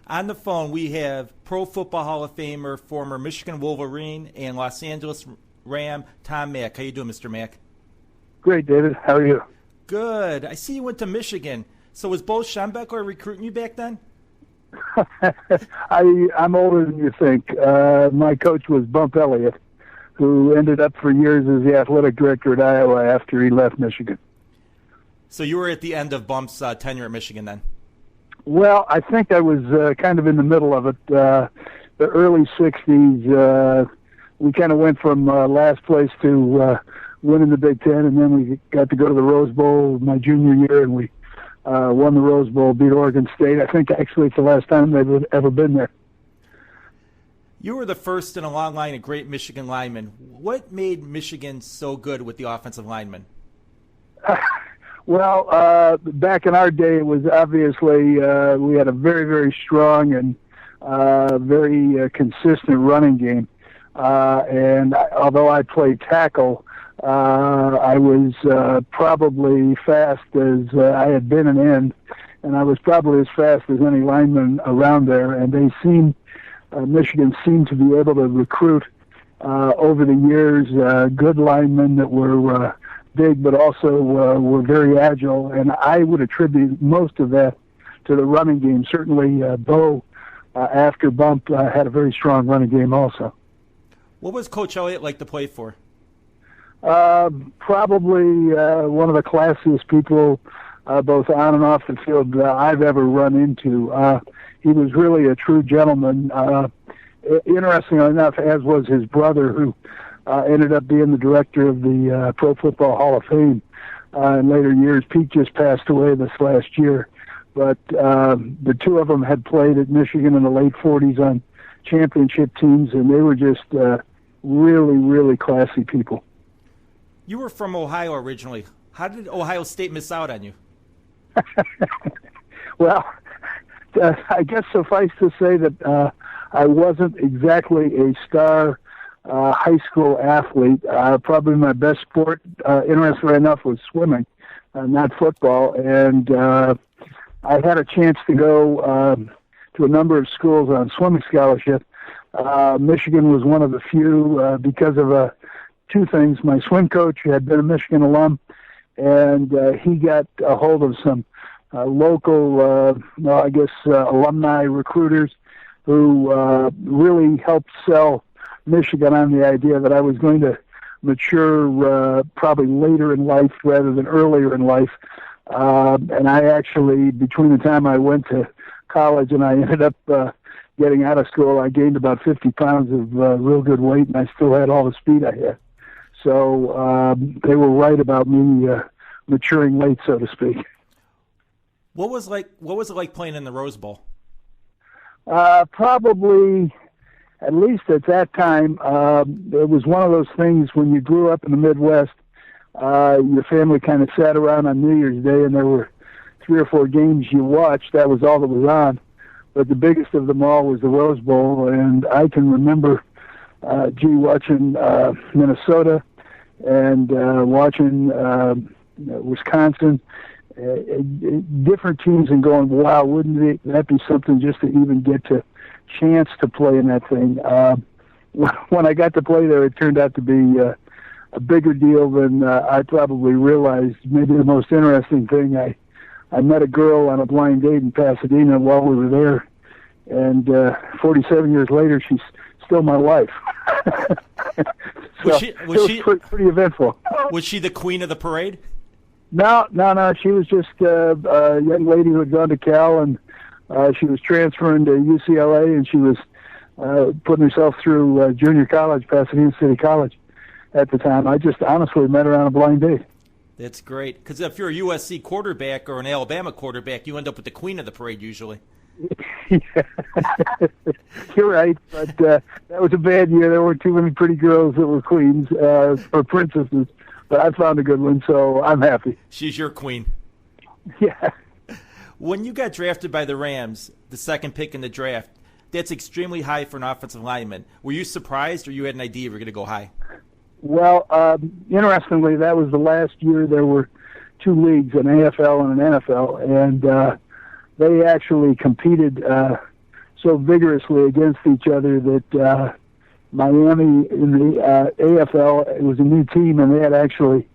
On the phone, we have Pro Football Hall of Famer, former Michigan Wolverine, and Los Angeles Ram, Tom Mack. How you doing, Mr. Mack? Great, David. How are you? Good. I see you went to Michigan. So was Bo Schembechler recruiting you back then? I'm older than you think. My coach was Bump Elliott, who ended up for years as the athletic director at Iowa after he left Michigan. So you were at the end of Bump's tenure at Michigan then? Well, I think I was kind of in the middle of it. The early 60s, we kind of went from last place to winning the Big Ten, and then we got to go to the Rose Bowl my junior year, and we won the Rose Bowl, beat Oregon State. I think actually it's the last time they've ever been there. You were the first in a long line of great Michigan linemen. What made Michigan so good with the offensive linemen? Well, back in our day, it was obviously we had a very, very strong and very consistent running game. Although I played tackle, I was probably fast as I had been an end, and I was probably as fast as any lineman around there. And Michigan seemed to be able to recruit over the years good linemen that were big, but also were very agile, and I would attribute most of that to the running game. Certainly, Bo, after Bump, had a very strong running game also. What was Coach Elliott like to play for? Probably one of the classiest people, both on and off the field, I've ever run into. He was really a true gentleman. Interestingly enough, as was his brother, who ended up being the director of the Pro Football Hall of Fame in later years. Pete just passed away this last year. But the two of them had played at Michigan in the late 40s on championship teams, and they were just really, really classy people. You were from Ohio originally. How did Ohio State miss out on you? Well, I guess suffice to say that I wasn't exactly a star high school athlete. Probably my best sport, interestingly enough, was swimming, not football. And I had a chance to go to a number of schools on swimming scholarship. Michigan was one of the few because of two things. My swim coach had been a Michigan alum, and he got a hold of some local, alumni recruiters who really helped sell Michigan on the idea that I was going to mature probably later in life rather than earlier in life. And I actually, between the time I went to college and I ended up getting out of school, I gained about 50 pounds of real good weight, and I still had all the speed I had. So they were right about me maturing late, so to speak. What was it like playing in the Rose Bowl? Probably, at least at that time, it was one of those things when you grew up in the Midwest, your family kind of sat around on New Year's Day and there were 3 or 4 games you watched. That was all that was on. But the biggest of them all was the Rose Bowl, and I can remember watching Minnesota and watching Wisconsin, different teams, and going, wow, wouldn't that be something just to even get to chance to play in that thing. When I got to play there, it turned out to be a bigger deal than I probably realized. Maybe the most interesting thing, I met a girl on a blind date in Pasadena while we were there, and 47 years later, she's still my wife. Was she pretty eventful. Was she the queen of the parade? No. She was just a young lady who had gone to Cal, and she was transferring to UCLA, and she was putting herself through junior college, Pasadena City College, at the time. I just honestly met her on a blind date. That's great, because if you're a USC quarterback or an Alabama quarterback, you end up with the queen of the parade usually. Yeah. You're right, but that was a bad year. There weren't too many pretty girls that were queens or princesses, but I found a good one, so I'm happy. She's your queen. Yeah. When you got drafted by the Rams, the second pick in the draft, that's extremely high for an offensive lineman. Were you surprised, or you had an idea you were going to go high? Well, interestingly, that was the last year there were 2 leagues, an AFL and an NFL, and they actually competed so vigorously against each other that Miami in the AFL, it was a new team, and they had actually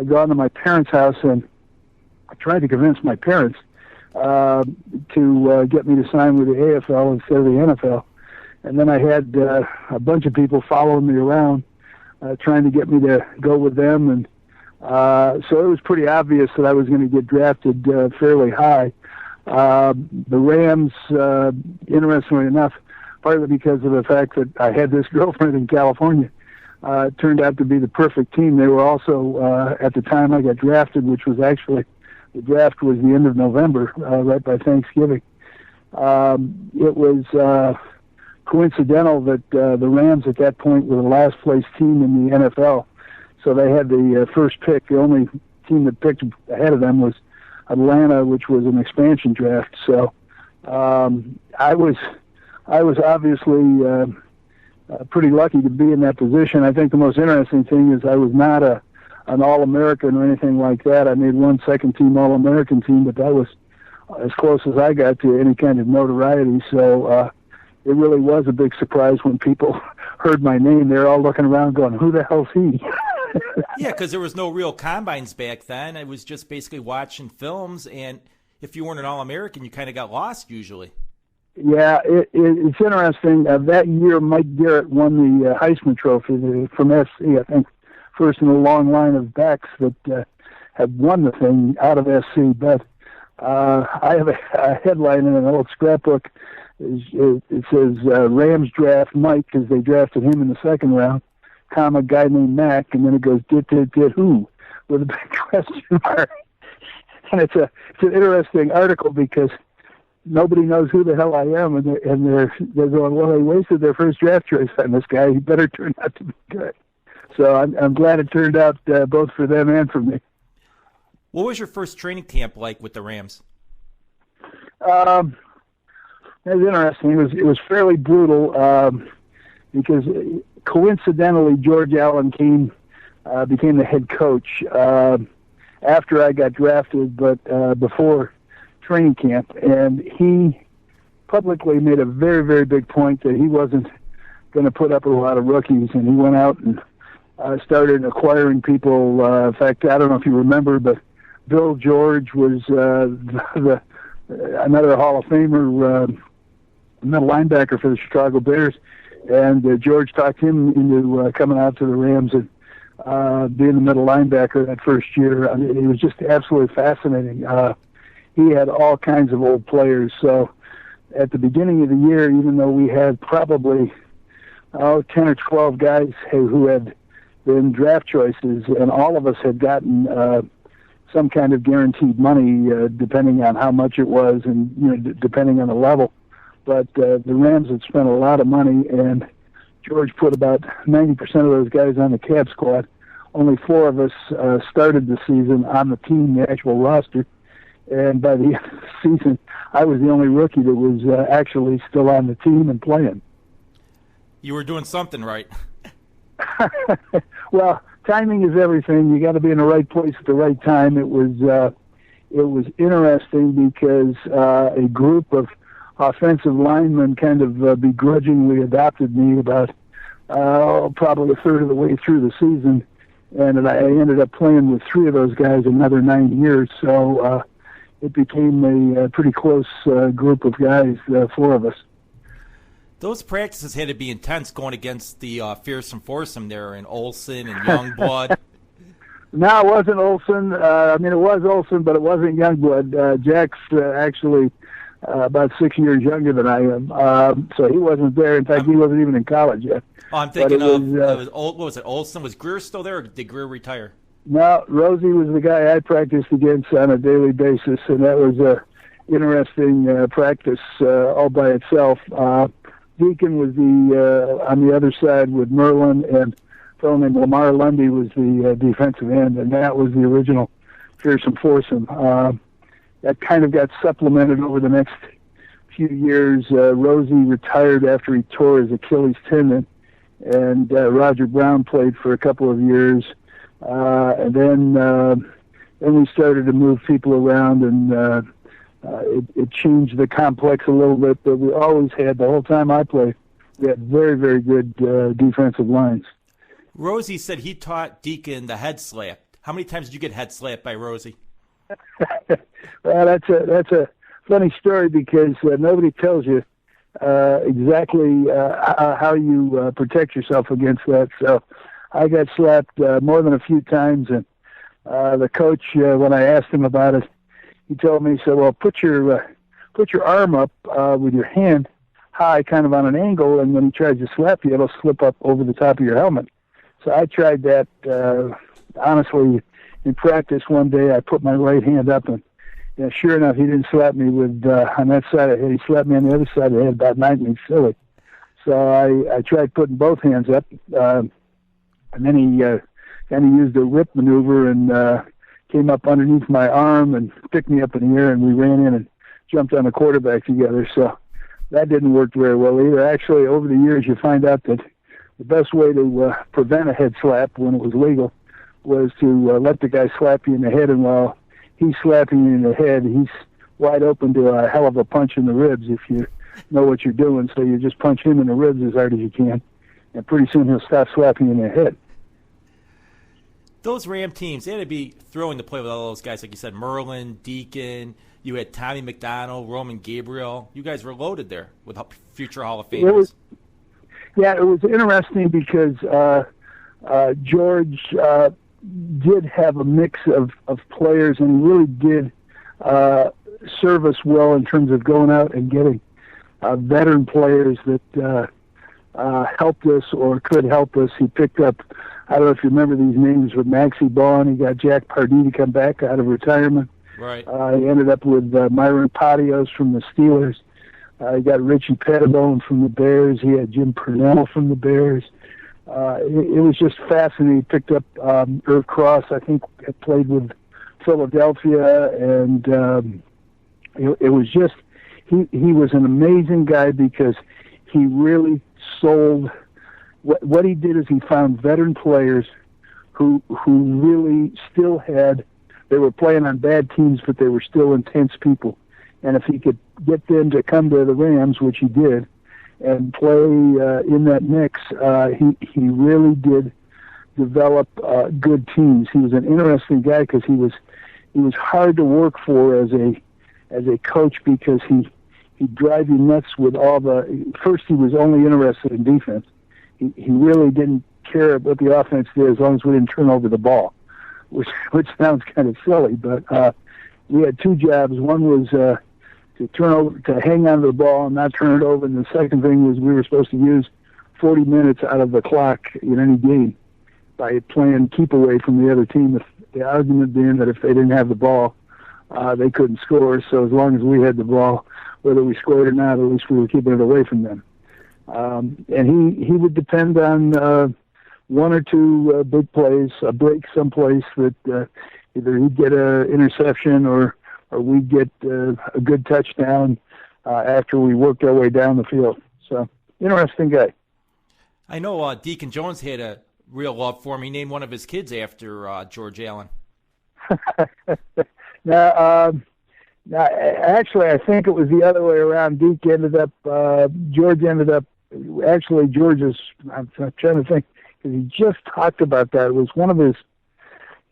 gone to my parents' house and tried to convince my parents to get me to sign with the AFL instead of the NFL. And then I had a bunch of people following me around trying to get me to go with them. And so it was pretty obvious that I was going to get drafted fairly high. The Rams, interestingly enough, partly because of the fact that I had this girlfriend in California, turned out to be the perfect team. They were also, at the time I got drafted, which was actually, the draft was the end of November, right by Thanksgiving. It was coincidental that the Rams at that point were the last place team in the NFL. So they had the first pick. The only team that picked ahead of them was Atlanta, which was an expansion draft. So I was obviously pretty lucky to be in that position. I think the most interesting thing is I was not an All-American or anything like that. I made one second-team All-American team, but that was as close as I got to any kind of notoriety. So it really was a big surprise when people heard my name. They're all looking around going, who the hell's he? Yeah, because there was no real combines back then. It was just basically watching films, and if you weren't an All-American, you kind of got lost usually. Yeah, it's interesting. That year, Mike Garrett won the Heisman Trophy from SC, I think, first in a long line of backs that had won the thing out of SC. But I have a headline in an old scrapbook. It says, Rams draft Mike, because they drafted him in the second round, comma, guy named Mack, and then it goes, did who? With a big question mark. And it's an interesting article because nobody knows who the hell I am, and they're going, well, they wasted their first draft choice on this guy. He better turn out to be good. So I'm glad it turned out both for them and for me. What was your first training camp like with the Rams? It was interesting. It was fairly brutal because coincidentally George Allen became the head coach after I got drafted, but before training camp, and he publicly made a very, very big point that he wasn't going to put up with a lot of rookies, and he went out and started acquiring people. In fact, I don't know if you remember, but Bill George was another Hall of Famer, middle linebacker for the Chicago Bears, and George talked him into coming out to the Rams and being the middle linebacker that first year. I mean, it was just absolutely fascinating. He had all kinds of old players. So at the beginning of the year, even though we had probably 10 or 12 guys who had been draft choices, and all of us had gotten some kind of guaranteed money, depending on how much it was and depending on the level. But the Rams had spent a lot of money, and George put about 90% of those guys on the cap squad. Only 4 of us started the season on the team, the actual roster. And by the end of the season, I was the only rookie that was actually still on the team and playing. You were doing something right. Well, timing is everything. You got to be in the right place at the right time. It was interesting because a group of offensive linemen kind of begrudgingly adopted me about probably a third of the way through the season, and I ended up playing with 3 of those guys another 9 years. So it became a pretty close group of guys, 4 of us. Those practices had to be intense going against the Fearsome Foursome there, and Olsen and Youngblood. No, it wasn't Olsen. I mean, it was Olsen, but it wasn't Youngblood. Jack's actually about 6 years younger than I am, so he wasn't there. In fact, he wasn't even in college yet. Oh, I'm thinking what was it, Olsen? Was Greer still there, or did Greer retire? No, Rosie was the guy I practiced against on a daily basis, and that was a interesting practice all by itself. Deacon was on the other side with Merlin, and a fellow named Lamar Lundy was the defensive end, and that was the original Fearsome Foursome. That kind of got supplemented over the next few years. Rosie retired after he tore his Achilles tendon, and Roger Brown played for a couple of years. And then we started to move people around, and it changed the complex a little bit, but we always had, the whole time I played, we had very, very good defensive lines. Rosie said he taught Deacon the head slap. How many times did you get head slapped by Rosie? Well, that's a funny story because nobody tells you exactly how you protect yourself against that. So I got slapped more than a few times, and the coach, when I asked him about it, he told me, he said, well, put your arm up with your hand high, kind of on an angle, and when he tries to slap you, it'll slip up over the top of your helmet. So I tried that, honestly, in practice one day. I put my right hand up, and sure enough, he didn't slap me with on that side of the head. He slapped me on the other side of the head, about knifed me silly. So I tried putting both hands up, and then he kind of used a rip maneuver and came up underneath my arm and picked me up in the air, and we ran in and jumped on the quarterback together. So that didn't work very well either. Actually, over the years, you find out that the best way to prevent a head slap when it was legal was to let the guy slap you in the head, and while he's slapping you in the head, he's wide open to a hell of a punch in the ribs if you know what you're doing. So you just punch him in the ribs as hard as you can, and pretty soon he'll stop slapping you in the head. Those Ram teams, they had to be throwing the play with all those guys, like you said, Merlin, Deacon. You had Tommy McDonald, Roman Gabriel. You guys were loaded there with future Hall of Famers. It was interesting because George did have a mix of players, and he really did serve us well in terms of going out and getting veteran players that helped us or could help us. He picked up, I don't know if you remember these names, but Maxie Baugh. He got Jack Pardee to come back out of retirement. Right. He ended up with Myron Patios from the Steelers. He got Richie Pettibone from the Bears. He had Jim Purnell from the Bears. It was just fascinating. He picked up Irv Cross, I think, had played with Philadelphia, and it was just, he was an amazing guy because he really sold. What he did is he found veteran players who really still had, they were playing on bad teams, but they were still intense people. And if he could get them to come to the Rams, which he did, and play in that mix, he really did develop good teams. He was an interesting guy because he was hard to work for as a coach because he'd drive you nuts with all the. First, he was only interested in defense. He really didn't care what the offense did as long as we didn't turn over the ball, which sounds kind of silly, but we had two jobs. One was to hang on to the ball and not turn it over, and the second thing was we were supposed to use 40 minutes out of the clock in any game by playing keep away from the other team. The argument being that if they didn't have the ball, they couldn't score. So as long as we had the ball, whether we scored or not, at least we were keeping it away from them. And he would depend on one or two big plays, a break someplace that either he'd get an interception or we'd get a good touchdown after we worked our way down the field. So, interesting guy. I know Deacon Jones had a real love for him. He named one of his kids after George Allen. Now, actually, I think it was the other way around. George ended up, actually, George's, I'm trying to think, because he just talked about that. It was one of his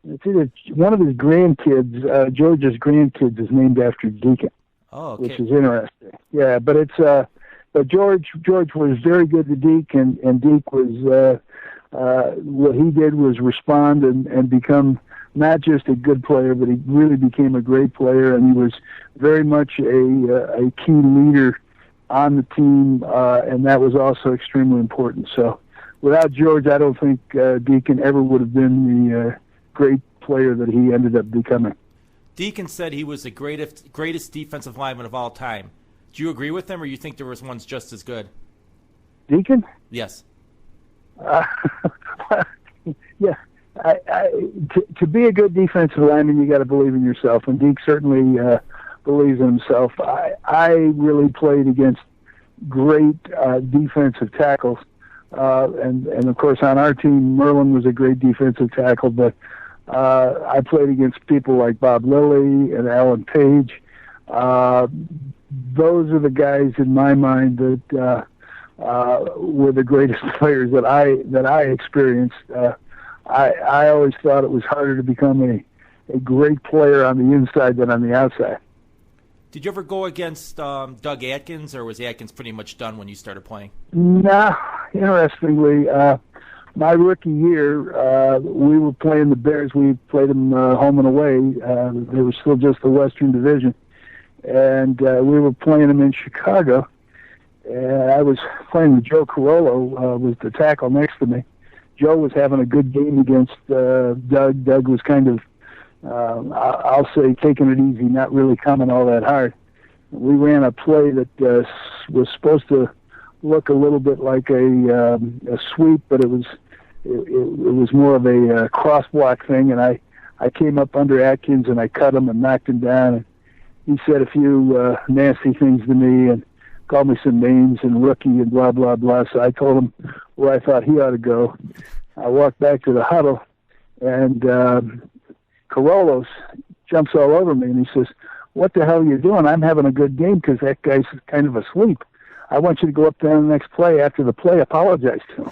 grandkids, George's grandkids, is named after Deacon. Oh, okay. Which is interesting. Yeah, but but George was very good to Deke, and Deke was what he did was respond and become not just a good player, but he really became a great player, and he was very much a key leader on the team, and that was also extremely important. So without George, I don't think Deacon ever would have been the great player that he ended up becoming. Deacon said he was the greatest defensive lineman of all time. Do you agree with him, or you think there was ones just as good? Deacon? Yes. Yeah. To be a good defensive lineman, you got to believe in yourself, and Deke certainly believes in himself. I really played against great defensive tackles, and of course on our team, Merlin was a great defensive tackle, but I played against people like Bob Lilly and Alan Page. those are the guys in my mind that were the greatest players that I experienced. I always thought it was harder to become a great player on the inside than on the outside. Did you ever go against Doug Atkins, or was Atkins pretty much done when you started playing? No, interestingly, my rookie year, we were playing the Bears. We played them home and away. They were still just the Western Division. And we were playing them in Chicago. And I was playing with Joe Carollo, was the tackle next to me. Joe was having a good game against Doug. Doug was kind of, I'll say, taking it easy, not really coming all that hard. We ran a play that was supposed to look a little bit like a sweep, but it was more of a cross-block thing, and I came up under Atkins, and I cut him and knocked him down, and he said a few nasty things to me and called me some names and rookie and blah, blah, blah. So I told him where I thought he ought to go. I walked back to the huddle, and Carollos jumps all over me, and he says, "What the hell are you doing? I'm having a good game because that guy's kind of asleep. I want you to go up there on the next play. After the play, apologize to him."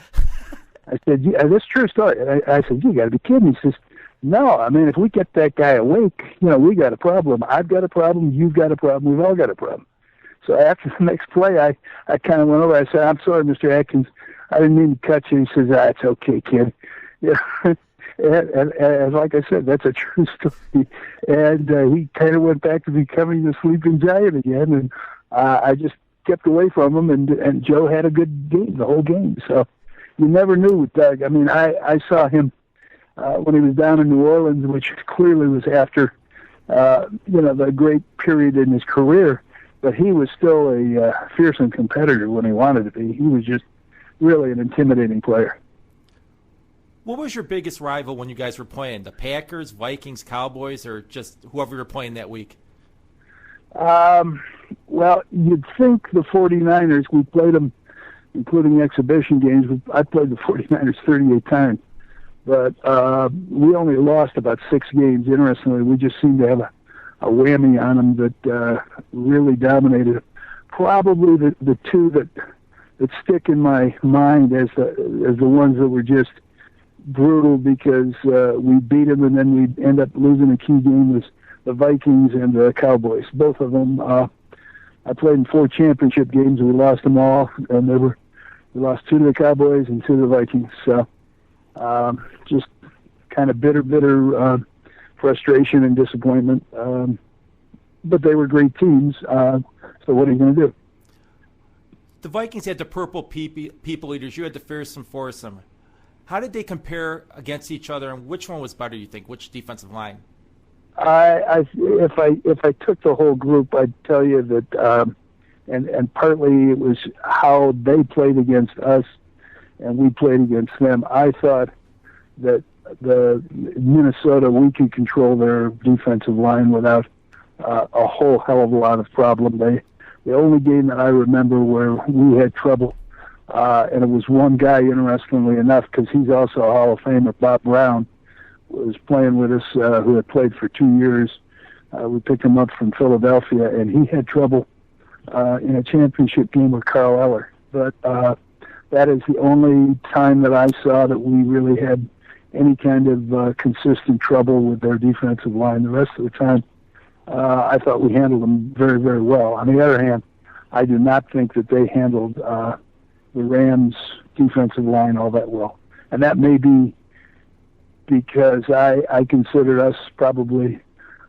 I said, "Yeah, this is a true story." And I said, "You got to be kidding." He says, "No, I mean, if we get that guy awake, we got a problem. I've got a problem. You've got a problem. We've all got a problem." So after the next play, I kind of went over. I said, "I'm sorry, Mr. Atkins. I didn't mean to cut you." He says, "It's okay, kid." Yeah. And like I said, that's a true story. And he kind of went back to becoming the sleeping giant again. And I just kept away from him. And Joe had a good game, the whole game. So you never knew with Doug. I mean, I saw him when he was down in New Orleans, which clearly was after, the great period in his career. But he was still a fearsome competitor when he wanted to be. He was just really an intimidating player. What was your biggest rival when you guys were playing? The Packers, Vikings, Cowboys, or just whoever you were playing that week? Well, you'd think the 49ers, we played them, including exhibition games. I played the 49ers 38 times. But we only lost about 6 games. Interestingly, we just seemed to have a whammy on them that really dominated. Probably the two that stick in my mind as the ones that were just brutal because we beat them and then we end up losing a key game was the Vikings and the Cowboys. Both of them, I played in 4 championship games and we lost them all, and we lost 2 to the Cowboys and 2 to the Vikings. So just kind of bitter frustration and disappointment. But they were great teams, so what are you going to do? The Vikings had the purple people eaters. You had the Fearsome Foursome. How did they compare against each other, and which one was better, you think? Which defensive line? If I took the whole group, I'd tell you that, and partly it was how they played against us and we played against them. I thought that the Minnesota, we could control their defensive line without a whole hell of a lot of problem. The only game that I remember where we had trouble, and it was one guy, interestingly enough, because he's also a Hall of Famer, Bob Brown, was playing with us, who had played for 2 years. We picked him up from Philadelphia, and he had trouble in a championship game with Carl Eller. But that is the only time that I saw that we really had any kind of consistent trouble with their defensive line. The rest of the time, I thought we handled them very, very well. On the other hand, I do not think that they handled the Rams' defensive line all that well. And that may be because I consider us probably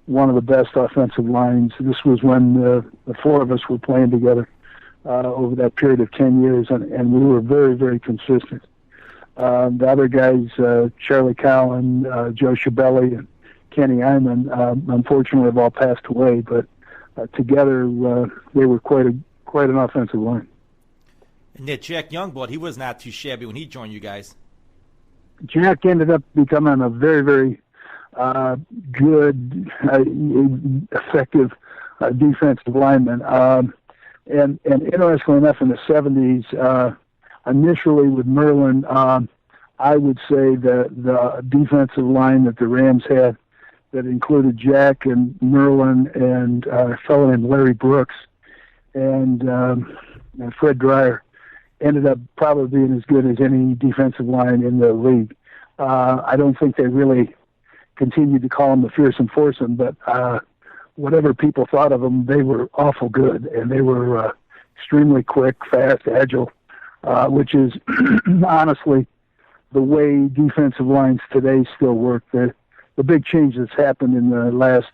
one of the best offensive lines. This was when the 4 of us were playing together over that period of 10 years, and we were very, very consistent. The other guys, Charlie Cowan, Joe Schiavelli, and Kenny Iman, unfortunately have all passed away, but together they were quite an offensive line. And that Jack Youngblood, he was not too shabby when he joined you guys. Jack ended up becoming a very, very good, effective defensive lineman. And interestingly enough, in the 70s, initially with Merlin, I would say that the defensive line that the Rams had that included Jack and Merlin and a fellow named Larry Brooks and Fred Dreyer, ended up probably being as good as any defensive line in the league. I don't think they really continued to call them the Fearsome Foursome, but whatever people thought of them, they were awful good, and they were extremely quick, fast, agile, which is honestly the way defensive lines today still work. The big change that's happened in the last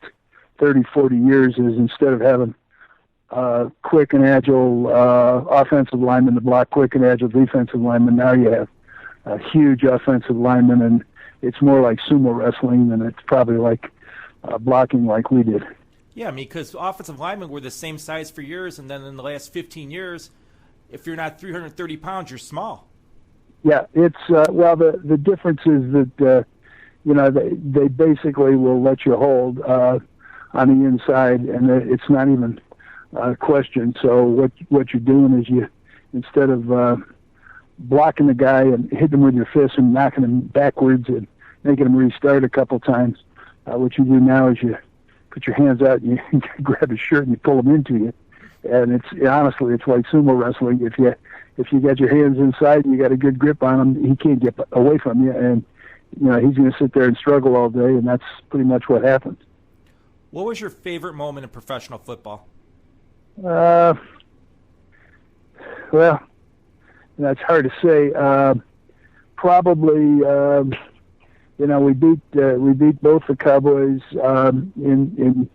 30, 40 years is instead of having quick and agile offensive linemen to block quick and agile defensive linemen, now you have huge offensive linemen, and it's more like sumo wrestling than it's probably like blocking like we did. Yeah, I mean, because offensive linemen were the same size for years, and then in the last 15 years, if you're not 330 pounds, you're small. Yeah, it's well, the difference is that they basically will let you hold on the inside, and it's not even a question. So what you're doing is you, instead of blocking the guy and hitting him with your fist and knocking him backwards and making him restart a couple times, what you do now is you put your hands out and you grab his shirt and you pull him into you. And it's like sumo wrestling. If you got your hands inside and you got a good grip on him, he can't get away from you, and he's going to sit there and struggle all day, and that's pretty much what happens. What was your favorite moment in professional football? Well, that's hard to say. Probably, we beat both the Cowboys in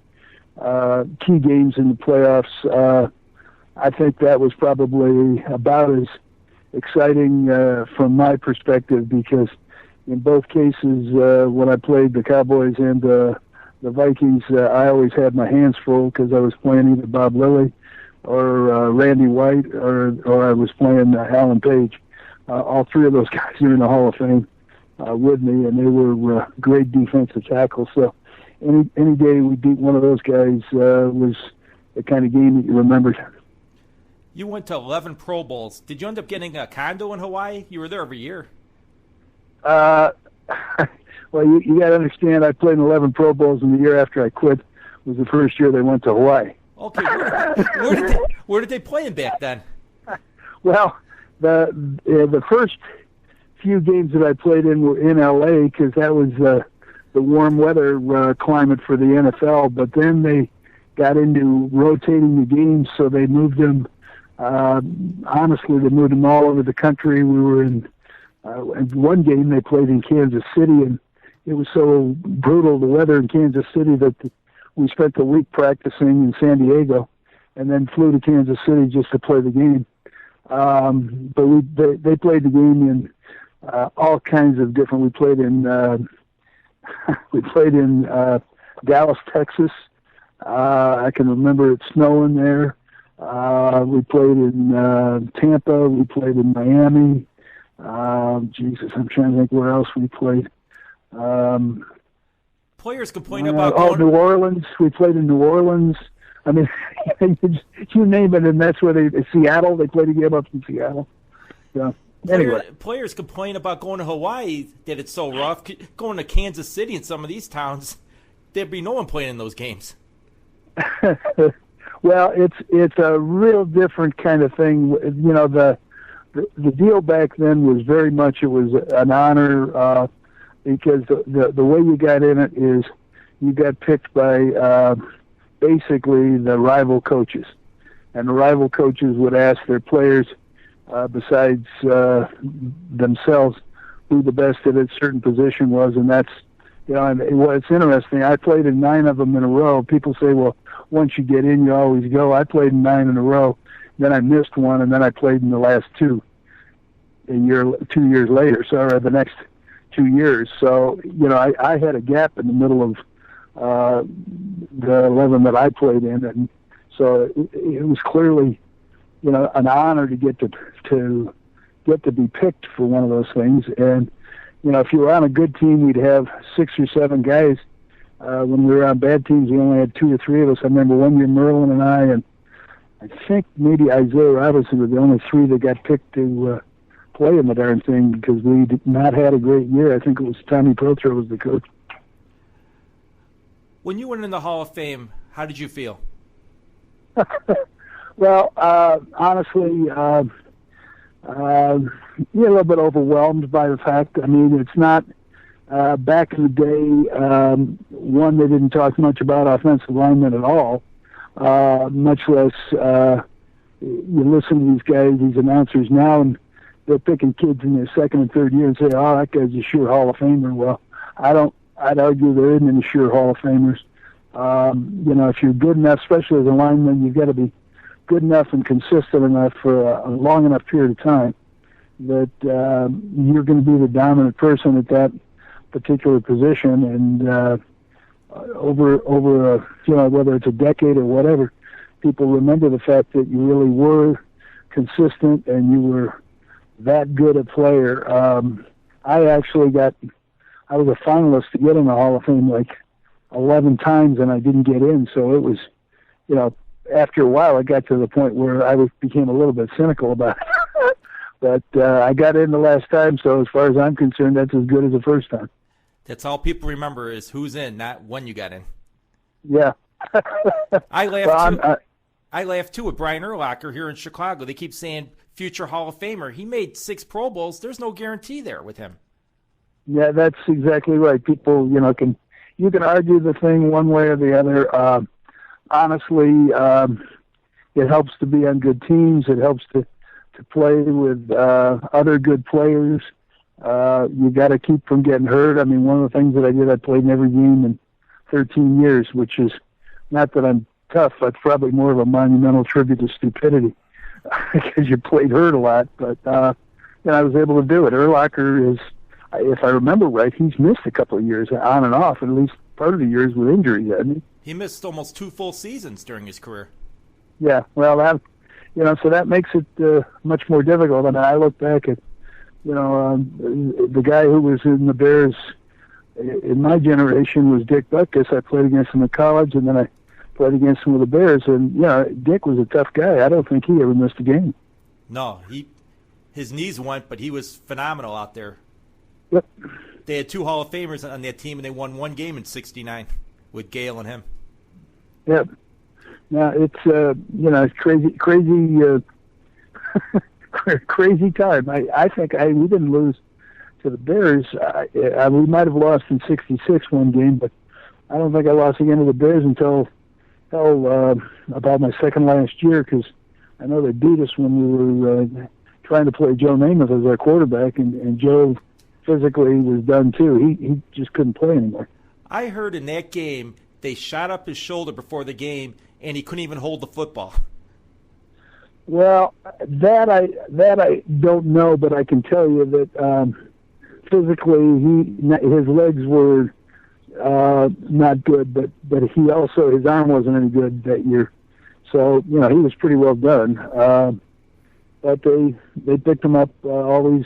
key games in the playoffs. I think that was probably about as exciting from my perspective, because in both cases, when I played the Cowboys and the Vikings, I always had my hands full because I was playing either Bob Lilly or Randy White or I was playing Alan Page. All three of those guys are in the Hall of Fame with me, and they were great defensive tackles. So any day we beat one of those guys was the kind of game that you remembered. You went to 11 Pro Bowls. Did you end up getting a condo in Hawaii? You were there every year. Well, you got to understand, I played in 11 Pro Bowls, and the year after I quit was the first year they went to Hawaii. Okay, where did they play in back then? Well, the first few games that I played in were in L.A. because that was the warm weather climate for the NFL. But then they got into rotating the games, so they moved them. Honestly, they moved them all over the country. We were in one game they played in Kansas City, and it was so brutal, the weather in Kansas City, that we spent the week practicing in San Diego and then flew to Kansas City just to play the game. But they played the game in all kinds of different. We played in Dallas, Texas. I can remember it snowing there. We played in Tampa. We played in Miami. Jesus, I'm trying to think where else we played. Players complain about New Orleans. We played in New Orleans. I mean, you name it, and that's where Seattle. They played a game up in Seattle. So anyway, players complain about going to Hawaii, that it's so rough. Going to Kansas City and some of these towns, there'd be no one playing in those games. Well, it's a real different kind of thing. The deal back then was very much, it was an honor because the way you got in it is you got picked by basically the rival coaches, and the rival coaches would ask their players, besides themselves, who the best at a certain position was, and that's, it's interesting. I played in 9 of them in a row. People say, well, once you get in, you always go. I played in 9 in a row, then I missed one, and then I played in the last 2 2 years later, so the next 2 years. So, I had a gap in the middle of the 11 that I played in, and so it was clearly, an honor to get to be picked for one of those things. And if you were on a good team, we'd have 6 or 7 guys. When we were on bad teams, we only had 2 or 3 of us. I remember one year Merlin and I think maybe Isaiah Robinson were the only 3 that got picked to play in the darn thing, because we did not had a great year. I think it was Tommy Prothro was the coach. When you went in the Hall of Fame, how did you feel? Well, honestly, you're a little bit overwhelmed by the fact. I mean, it's not back in the day. One, they didn't talk much about offensive linemen at all, much less you listen to these guys, these announcers now, and they're picking kids in their second and third year and say, "Oh, that guy's a sure Hall of Famer." Well, I'd argue there isn't any sure Hall of Famers. If you're good enough, especially as a lineman, you've got to be good enough and consistent enough for a long enough period of time that you're going to be the dominant person at that particular position. And over whether it's a decade or whatever, people remember the fact that you really were consistent and you were that good a player. I was a finalist to get in the Hall of Fame like 11 times, and I didn't get in. So it was, after a while, it got to the point where I became a little bit cynical about it. But I got in the last time, so as far as I'm concerned, that's as good as the first time. That's all people remember is who's in, not when you got in. Yeah. I laughed too with Brian Urlacher here in Chicago. They keep saying future Hall of Famer. He made 6 Pro Bowls. There's no guarantee there with him. Yeah, that's exactly right. People, you can argue the thing one way or the other. Honestly, it helps to be on good teams. It helps to play with other good players. You got to keep from getting hurt. I mean, one of the things that I did, I played in every game in 13 years, which is not that I'm tough. That's probably more of a monumental tribute to stupidity because you played hurt a lot. But I was able to do it. Urlacher is, if I remember right, he's missed a couple of years on and off, at least part of the years with injuries, hasn't he? He missed almost 2 full seasons during his career. Yeah, well, so that makes it much more difficult. I mean, I look back at, the guy who was in the Bears in my generation was Dick Butkus. I played against him in college, and then I played against him with the Bears. And, Dick was a tough guy. I don't think he ever missed a game. No, his knees went, but he was phenomenal out there. Yep. They had 2 Hall of Famers on their team, and they won 1 game in '69 with Gale and him. Yep. Now it's crazy crazy time. I think we didn't lose to the Bears. We might have lost in '66 one game, but I don't think I lost again to the Bears until about my second last year, because I know they beat us when we were trying to play Joe Namath as our quarterback, and Joe physically was done too. He just couldn't play anymore. I heard in that game they shot up his shoulder before the game, and he couldn't even hold the football. Well, that I don't know, but I can tell you that physically his legs were not good, but he also, his arm wasn't any good that year. So, he was pretty well done. But they picked him up always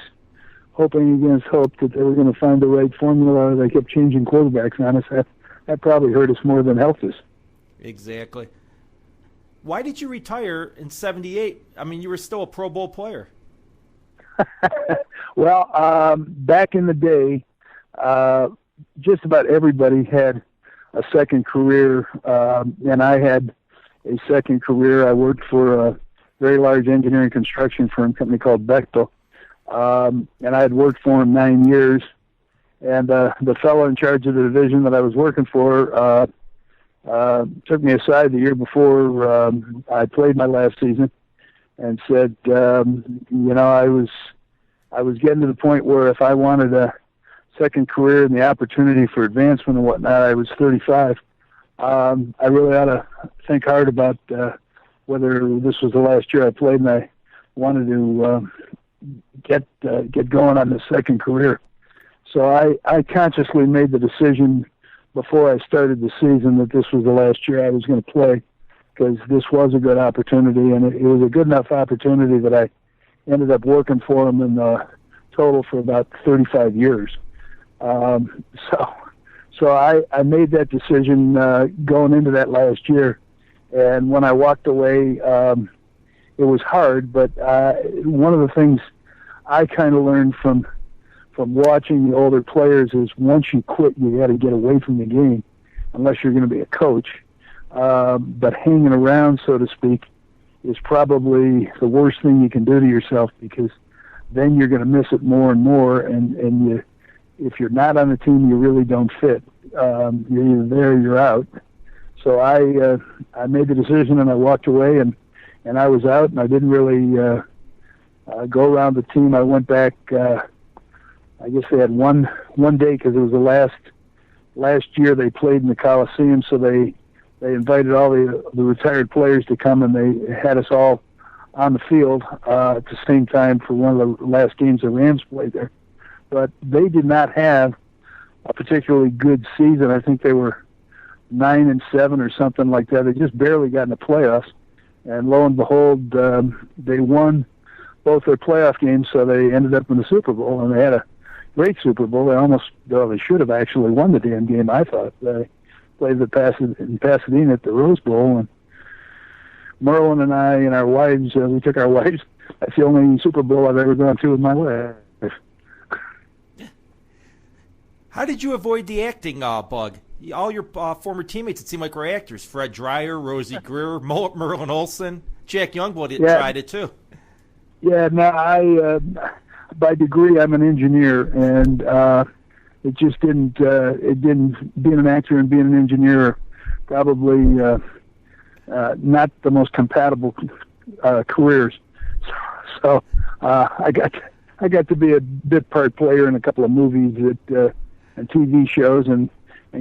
hoping against hope that they were going to find the right formula. They kept changing quarterbacks on us. That probably hurt us more than helped us. Exactly. Why did you retire in '78? I mean, you were still a Pro Bowl player. Well, back in the day, just about everybody had a second career, and I had a second career. I worked for a very large engineering construction firm, company called Bechtel, and I had worked for him 9 years. And the fellow in charge of the division that I was working for took me aside the year before I played my last season and said, I was getting to the point where if I wanted a second career and the opportunity for advancement and whatnot, I was 35. I really ought to think hard about whether this was the last year I played, and I wanted to get going on the second career. So I consciously made the decision before I started the season that this was the last year I was going to play, because this was a good opportunity, and it was a good enough opportunity that I ended up working for them in total for about 35 years. So I made that decision going into that last year, and when I walked away, it was hard, but one of the things I kind of learned from watching the older players is once you quit, you got to get away from the game. unless you're going to be a coach. But hanging around, so to speak, is probably the worst thing you can do to yourself, because then you're going to miss it more and more. And if you're not on the team, you really don't fit. You're either there or you're out. So I made the decision and I walked away, and I was out, and I didn't really go around the team. I went back. I guess they had one day, because it was the last year they played in the Coliseum, so they invited all the retired players to come, and they had us all on the field at the same time for one of the last games the Rams played there. But they did not have a particularly good season. I think they were 9-7 or something like that. They just barely got in the playoffs, and lo and behold, they won both their playoff games, so they ended up in the Super Bowl, and they had a great Super Bowl. They should have actually won the damn game, I thought. They played in Pasadena at the Rose Bowl, and Merlin and I and our wives, we took our wives. That's the only Super Bowl I've ever gone to with my wife. How did you avoid the acting bug? All your former teammates, it seemed like, were actors. Fred Dreyer, Rosie Greer, Merlin Olsen. Jack Youngblood tried it too. Yeah, no, by degree, I'm an engineer, and it just didn't. Being an actor and being an engineer are probably not the most compatible careers. So I got to be a bit part player in a couple of movies and TV shows, and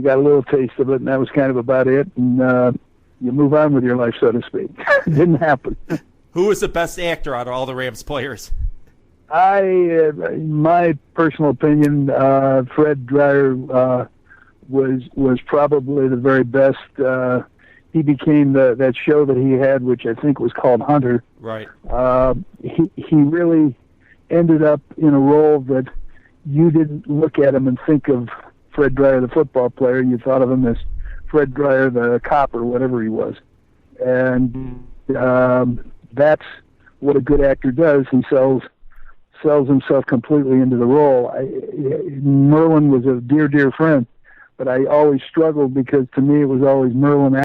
got a little taste of it, and that was kind of about it. And you move on with your life, so to speak. It didn't happen. Who was the best actor out of all the Rams players? My personal opinion, Fred Dreyer was probably the very best. He became that show that he had, which I think was called Hunter. Right. He really ended up in a role that you didn't look at him and think of Fred Dreyer, the football player. You thought of him as Fred Dreyer, the cop, or whatever he was. And that's what a good actor does. He sells himself completely into the role. Merlin was a dear friend, but I always struggled, because to me it was always Merlin